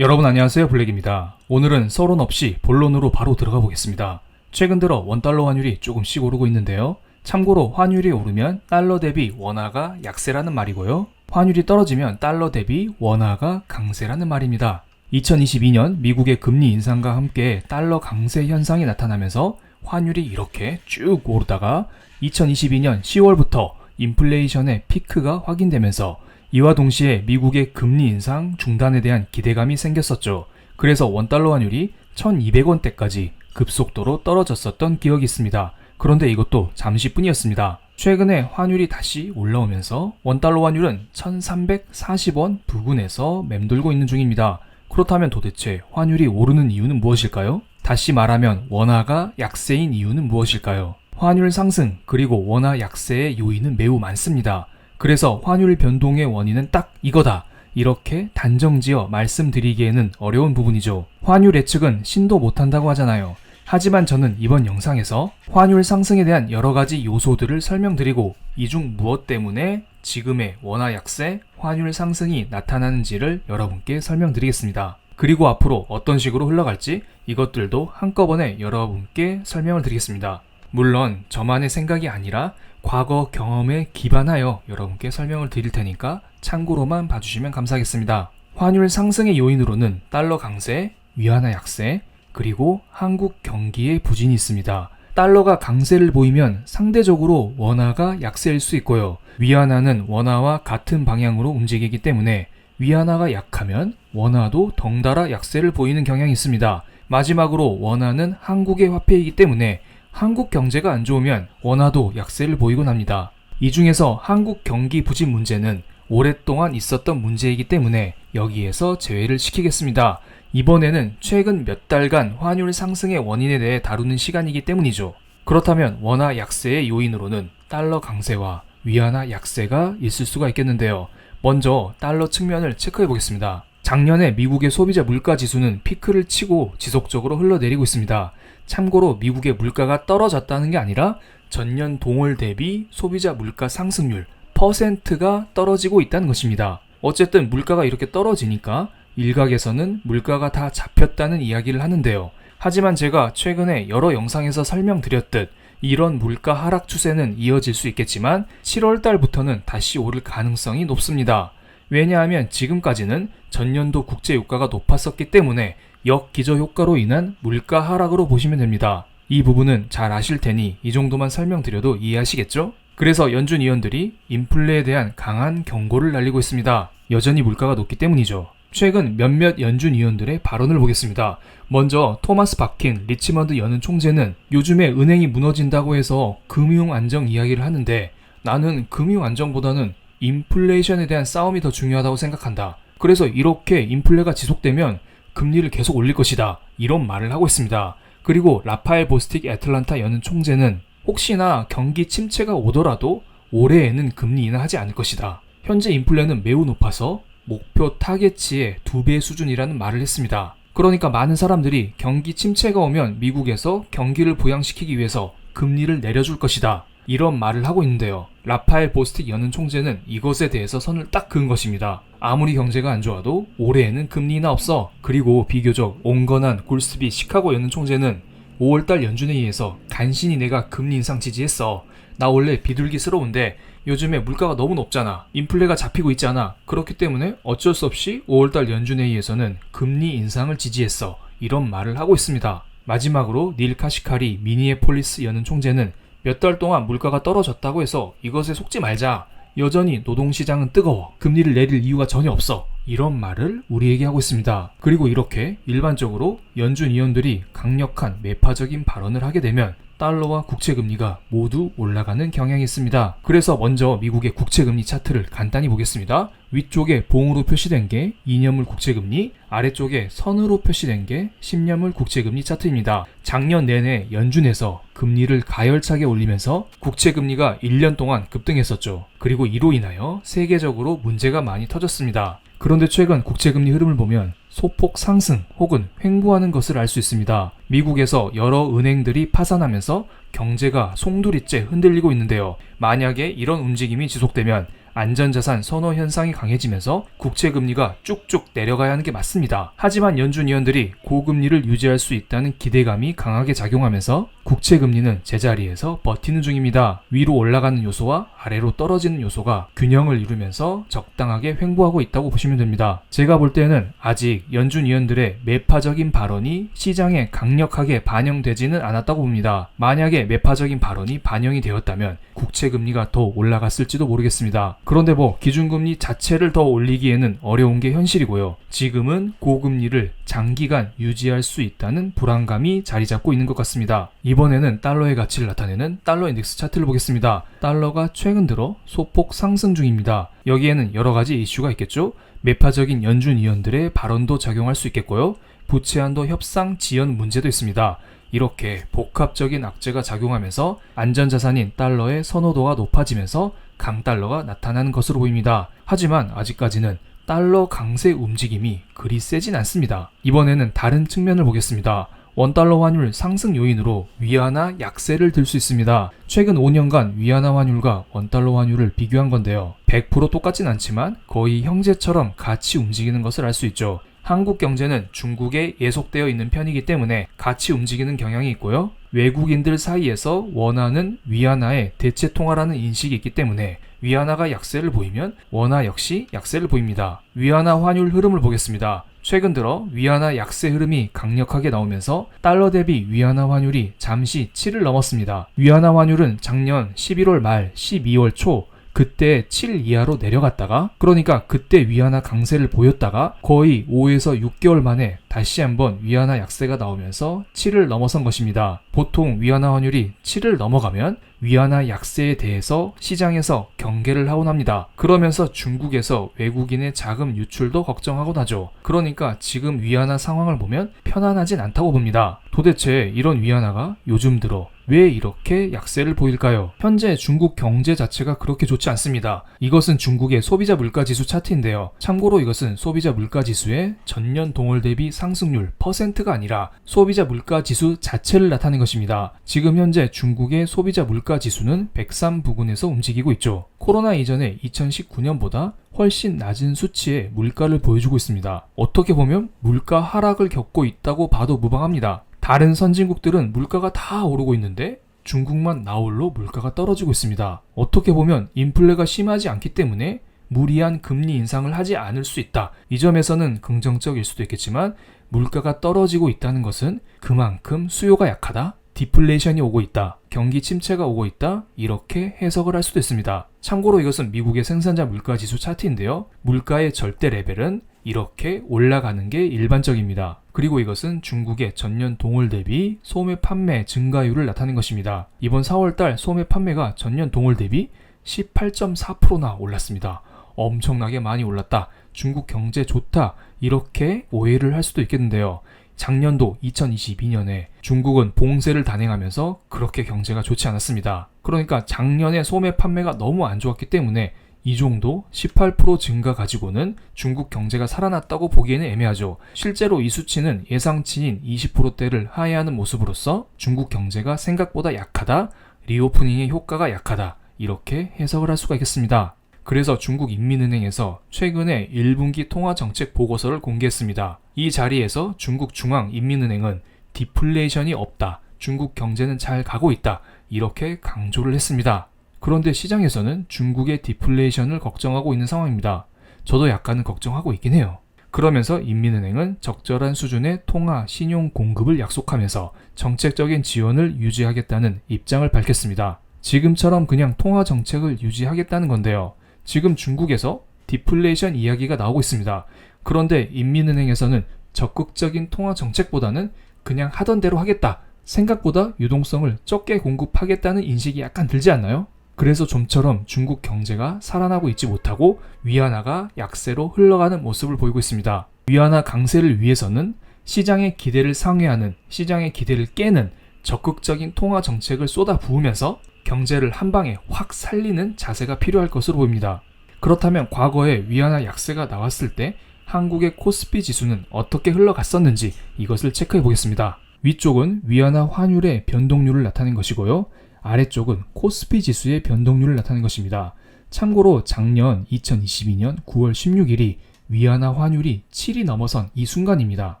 여러분 안녕하세요, 블랙입니다. 오늘은 서론 없이 본론으로 바로 들어가 보겠습니다. 최근 들어 원달러 환율이 조금씩 오르고 있는데요. 참고로 환율이 오르면 달러 대비 원화가 약세라는 말이고요. 환율이 떨어지면 달러 대비 원화가 강세라는 말입니다. 2022년 미국의 금리 인상과 함께 달러 강세 현상이 나타나면서 환율이 이렇게 쭉 오르다가 2022년 10월부터 인플레이션의 피크가 확인되면서 이와 동시에 미국의 금리 인상 중단에 대한 기대감이 생겼었죠. 그래서 원달러 환율이 1200원대까지 급속도로 떨어졌었던 기억이 있습니다. 그런데 이것도 잠시뿐이었습니다. 최근에 환율이 다시 올라오면서 원달러 환율은 1340원 부근에서 맴돌고 있는 중입니다. 그렇다면 도대체 환율이 오르는 이유는 무엇일까요? 다시 말하면 원화가 약세인 이유는 무엇일까요? 환율 상승 그리고 원화 약세의 요인은 매우 많습니다. 그래서 환율 변동의 원인은 딱 이거다, 이렇게 단정지어 말씀드리기에는 어려운 부분이죠. 환율 예측은 신도 못한다고 하잖아요. 하지만 저는 이번 영상에서 환율 상승에 대한 여러가지 요소들을 설명드리고 이 중 무엇 때문에 지금의 원화 약세, 환율 상승이 나타나는지를 여러분께 설명드리겠습니다. 그리고 앞으로 어떤 식으로 흘러갈지 이것들도 한꺼번에 여러분께 설명을 드리겠습니다. 물론 저만의 생각이 아니라 과거 경험에 기반하여 여러분께 설명을 드릴 테니까 참고로만 봐주시면 감사하겠습니다. 환율 상승의 요인으로는 달러 강세, 위안화 약세, 그리고 한국 경기의 부진이 있습니다. 달러가 강세를 보이면 상대적으로 원화가 약세일 수 있고요. 위안화는 원화와 같은 방향으로 움직이기 때문에 위안화가 약하면 원화도 덩달아 약세를 보이는 경향이 있습니다. 마지막으로 원화는 한국의 화폐이기 때문에 한국 경제가 안 좋으면 원화도 약세를 보이곤 합니다. 이 중에서 한국 경기 부진 문제는 오랫동안 있었던 문제이기 때문에 여기에서 제외를 시키겠습니다. 이번에는 최근 몇 달간 환율 상승의 원인에 대해 다루는 시간이기 때문이죠. 그렇다면 원화 약세의 요인으로는 달러 강세와 위안화 약세가 있을 수가 있겠는데요. 먼저 달러 측면을 체크해 보겠습니다. 작년에 미국의 소비자 물가 지수는 피크를 치고 지속적으로 흘러내리고 있습니다. 참고로 미국의 물가가 떨어졌다는 게 아니라 전년 동월 대비 소비자 물가 상승률 퍼센트가 떨어지고 있다는 것입니다. 어쨌든 물가가 이렇게 떨어지니까 일각에서는 물가가 다 잡혔다는 이야기를 하는데요. 하지만 제가 최근에 여러 영상에서 설명드렸듯 이런 물가 하락 추세는 이어질 수 있겠지만 7월 달부터는 다시 오를 가능성이 높습니다. 왜냐하면 지금까지는 전년도 국제유가가 높았었기 때문에 역기저 효과로 인한 물가 하락으로 보시면 됩니다. 이 부분은 잘 아실 테니 이 정도만 설명드려도 이해하시겠죠? 그래서 연준 위원들이 인플레에 대한 강한 경고를 날리고 있습니다. 여전히 물가가 높기 때문이죠. 최근 몇몇 연준 위원들의 발언을 보겠습니다. 먼저 토마스 바킨 리치먼드 연은 총재는 요즘에 은행이 무너진다고 해서 금융 안정 이야기를 하는데 나는 금융 안정보다는 인플레이션에 대한 싸움이 더 중요하다고 생각한다. 그래서 이렇게 인플레가 지속되면 금리를 계속 올릴 것이다, 이런 말을 하고 있습니다. 그리고 라파엘 보스틱 애틀란타 연은 총재는 혹시나 경기 침체가 오더라도 올해에는 금리 인하하지 않을 것이다. 현재 인플레는 매우 높아서 목표 타겟치의 2배 수준이라는 말을 했습니다. 그러니까 많은 사람들이 경기 침체가 오면 미국에서 경기를 부양시키기 위해서 금리를 내려줄 것이다, 이런 말을 하고 있는데요. 라파엘 보스틱 연은 총재는 이것에 대해서 선을 딱 그은 것입니다. 아무리 경제가 안 좋아도 올해에는 금리 인하 없어. 그리고 비교적 온건한 골스비 시카고 연은 총재는 5월달 연준회의에서 간신히 내가 금리 인상 지지했어. 나 원래 비둘기스러운데 요즘에 물가가 너무 높잖아. 인플레가 잡히고 있잖아. 그렇기 때문에 어쩔 수 없이 5월달 연준회의에서는 금리 인상을 지지했어, 이런 말을 하고 있습니다. 마지막으로 닐 카시카리 미니애폴리스 연은 총재는 몇 달 동안 물가가 떨어졌다고 해서 이것에 속지 말자. 여전히 노동시장은 뜨거워. 금리를 내릴 이유가 전혀 없어. 이런 말을 우리에게 하고 있습니다. 그리고 이렇게 일반적으로 연준 위원들이 강력한 매파적인 발언을 하게 되면 달러와 국채금리가 모두 올라가는 경향이 있습니다. 그래서 먼저 미국의 국채금리 차트를 간단히 보겠습니다. 위쪽에 봉으로 표시된 게 2년물 국채금리, 아래쪽에 선으로 표시된 게 10년물 국채금리 차트입니다. 작년 내내 연준에서 금리를 가열차게 올리면서 국채금리가 1년 동안 급등했었죠. 그리고 이로 인하여 세계적으로 문제가 많이 터졌습니다. 그런데 최근 국채금리 흐름을 보면 소폭 상승 혹은 횡보하는 것을 알 수 있습니다. 미국에서 여러 은행들이 파산하면서 경제가 송두리째 흔들리고 있는데요. 만약에 이런 움직임이 지속되면 안전자산 선호 현상이 강해지면서 국채금리가 쭉쭉 내려가야 하는 게 맞습니다. 하지만 연준위원들이 고금리를 유지할 수 있다는 기대감이 강하게 작용하면서 국채금리는 제자리에서 버티는 중입니다. 위로 올라가는 요소와 아래로 떨어지는 요소가 균형을 이루면서 적당하게 횡보하고 있다고 보시면 됩니다. 제가 볼 때는 아직 연준위원들의 매파적인 발언이 시장에 강력하게 반영되지는 않았다고 봅니다. 만약에 매파적인 발언이 반영이 되었다면 국채금리가 더 올라갔을지도 모르겠습니다. 그런데 기준금리 자체를 더 올리기에는 어려운 게 현실이고요. 지금은 고금리를 장기간 유지할 수 있다는 불안감이 자리 잡고 있는 것 같습니다. 이번에는 달러의 가치를 나타내는 달러 인덱스 차트를 보겠습니다. 달러가 최근 들어 소폭 상승 중입니다. 여기에는 여러 가지 이슈가 있겠죠. 매파적인 연준위원들의 발언도 작용할 수 있겠고요. 부채한도 협상 지연 문제도 있습니다. 이렇게 복합적인 악재가 작용하면서 안전자산인 달러의 선호도가 높아지면서 강달러가 나타나는 것으로 보입니다. 하지만 아직까지는 달러 강세 움직임이 그리 세진 않습니다. 이번에는 다른 측면을 보겠습니다. 원달러 환율 상승 요인으로 위안화 약세를 들 수 있습니다. 최근 5년간 위안화 환율과 원달러 환율을 비교한 건데요. 100% 똑같진 않지만 거의 형제처럼 같이 움직이는 것을 알 수 있죠. 한국 경제는 중국에 예속되어 있는 편이기 때문에 같이 움직이는 경향이 있고요. 외국인들 사이에서 원화는 위안화의 대체 통화라는 인식이 있기 때문에 위안화가 약세를 보이면 원화 역시 약세를 보입니다. 위안화 환율 흐름을 보겠습니다. 최근 들어 위안화 약세 흐름이 강력하게 나오면서 달러 대비 위안화 환율이 잠시 7을 넘었습니다. 위안화 환율은 작년 11월 말 12월 초 그때 7 이하로 내려갔다가 그러니까 그때 위안화 강세를 보였다가 거의 5에서 6개월 만에 다시 한번 위안화 약세가 나오면서 7을 넘어선 것입니다. 보통 위안화 환율이 7을 넘어가면 위안화 약세에 대해서 시장에서 경계를 하곤 합니다. 그러면서 중국에서 외국인의 자금 유출도 걱정하곤 하죠. 그러니까 지금 위안화 상황을 보면 편안하진 않다고 봅니다. 도대체 이런 위안화가 요즘 들어 왜 이렇게 약세를 보일까요? 현재 중국 경제 자체가 그렇게 좋지 않습니다. 이것은 중국의 소비자 물가지수 차트인데요. 참고로 이것은 소비자 물가지수의 전년 동월 대비 상승률 %가 아니라 소비자 물가지수 자체를 나타낸 것입니다. 지금 현재 중국의 소비자 물가지수는 103 부근에서 움직이고 있죠. 코로나 이전의 2019년보다 훨씬 낮은 수치의 물가를 보여주고 있습니다. 어떻게 보면 물가 하락을 겪고 있다고 봐도 무방합니다. 다른 선진국들은 물가가 다 오르고 있는데 중국만 나홀로 물가가 떨어지고 있습니다. 어떻게 보면 인플레가 심하지 않기 때문에 무리한 금리 인상을 하지 않을 수 있다. 이 점에서는 긍정적일 수도 있겠지만 물가가 떨어지고 있다는 것은 그만큼 수요가 약하다. 디플레이션이 오고 있다. 경기 침체가 오고 있다. 이렇게 해석을 할 수도 있습니다. 참고로 이것은 미국의 생산자 물가지수 차트인데요. 물가의 절대 레벨은 이렇게 올라가는 게 일반적입니다. 그리고 이것은 중국의 전년 동월 대비 소매 판매 증가율을 나타낸 것입니다. 이번 4월달 소매 판매가 전년 동월 대비 18.4%나 올랐습니다. 엄청나게 많이 올랐다. 중국 경제 좋다. 이렇게 오해를 할 수도 있겠는데요. 작년도 2022년에 중국은 봉쇄를 단행하면서 그렇게 경제가 좋지 않았습니다. 그러니까 작년에 소매 판매가 너무 안 좋았기 때문에 이 정도 18% 증가 가지고는 중국 경제가 살아났다고 보기에는 애매하죠. 실제로 이 수치는 예상치인 20%대를 하회하는 모습으로서 중국 경제가 생각보다 약하다, 리오프닝의 효과가 약하다 이렇게 해석을 할 수가 있겠습니다. 그래서 중국 인민은행에서 최근에 1분기 통화정책 보고서를 공개했습니다. 이 자리에서 중국 중앙인민은행은 디플레이션이 없다, 중국 경제는 잘 가고 있다 이렇게 강조를 했습니다. 그런데 시장에서는 중국의 디플레이션을 걱정하고 있는 상황입니다. 저도 약간은 걱정하고 있긴 해요. 그러면서 인민은행은 적절한 수준의 통화 신용 공급을 약속하면서 정책적인 지원을 유지하겠다는 입장을 밝혔습니다. 지금처럼 그냥 통화 정책을 유지하겠다는 건데요. 지금 중국에서 디플레이션 이야기가 나오고 있습니다. 그런데 인민은행에서는 적극적인 통화 정책보다는 그냥 하던 대로 하겠다. 생각보다 유동성을 적게 공급하겠다는 인식이 약간 들지 않나요? 그래서 좀처럼 중국 경제가 살아나고 있지 못하고 위안화가 약세로 흘러가는 모습을 보이고 있습니다. 위안화 강세를 위해서는 시장의 기대를 상회하는, 시장의 기대를 깨는 적극적인 통화 정책을 쏟아 부으면서 경제를 한 방에 확 살리는 자세가 필요할 것으로 보입니다. 그렇다면 과거에 위안화 약세가 나왔을 때 한국의 코스피 지수는 어떻게 흘러갔었는지 이것을 체크해 보겠습니다. 위쪽은 위안화 환율의 변동률을 나타낸 것이고요. 아래쪽은 코스피 지수의 변동률을 나타낸 것입니다. 참고로 작년 2022년 9월 16일이 위안화 환율이 7이 넘어선 이 순간입니다.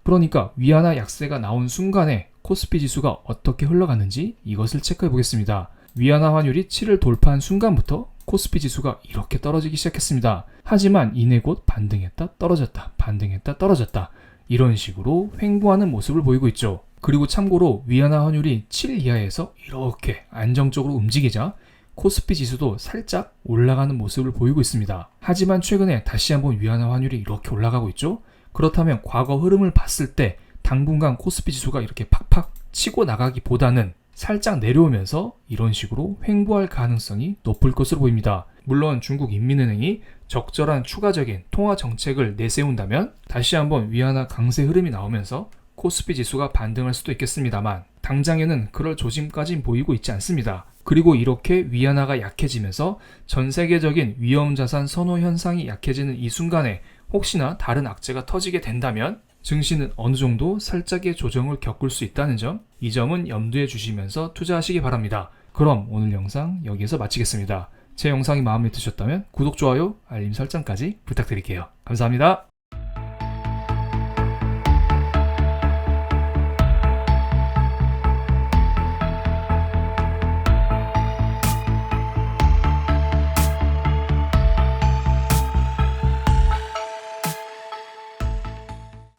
그러니까 위안화 약세가 나온 순간에 코스피 지수가 어떻게 흘러갔는지 이것을 체크해 보겠습니다. 위안화 환율이 7을 돌파한 순간부터 코스피 지수가 이렇게 떨어지기 시작했습니다. 하지만 이내 곧 반등했다 떨어졌다 반등했다 떨어졌다 이런 식으로 횡보하는 모습을 보이고 있죠. 그리고 참고로 위안화 환율이 7 이하에서 이렇게 안정적으로 움직이자 코스피 지수도 살짝 올라가는 모습을 보이고 있습니다. 하지만 최근에 다시 한번 위안화 환율이 이렇게 올라가고 있죠. 그렇다면 과거 흐름을 봤을 때 당분간 코스피 지수가 이렇게 팍팍 치고 나가기보다는 살짝 내려오면서 이런 식으로 횡보할 가능성이 높을 것으로 보입니다. 물론 중국 인민은행이 적절한 추가적인 통화 정책을 내세운다면 다시 한번 위안화 강세 흐름이 나오면서 코스피 지수가 반등할 수도 있겠습니다만 당장에는 그럴 조짐까진 보이고 있지 않습니다. 그리고 이렇게 위안화가 약해지면서 전 세계적인 위험자산 선호 현상이 약해지는 이 순간에 혹시나 다른 악재가 터지게 된다면 증시는 어느 정도 살짝의 조정을 겪을 수 있다는 점, 이 점은 염두에 주시면서 투자하시기 바랍니다. 그럼 오늘 영상 여기에서 마치겠습니다. 제 영상이 마음에 드셨다면 구독, 좋아요, 알림 설정까지 부탁드릴게요. 감사합니다.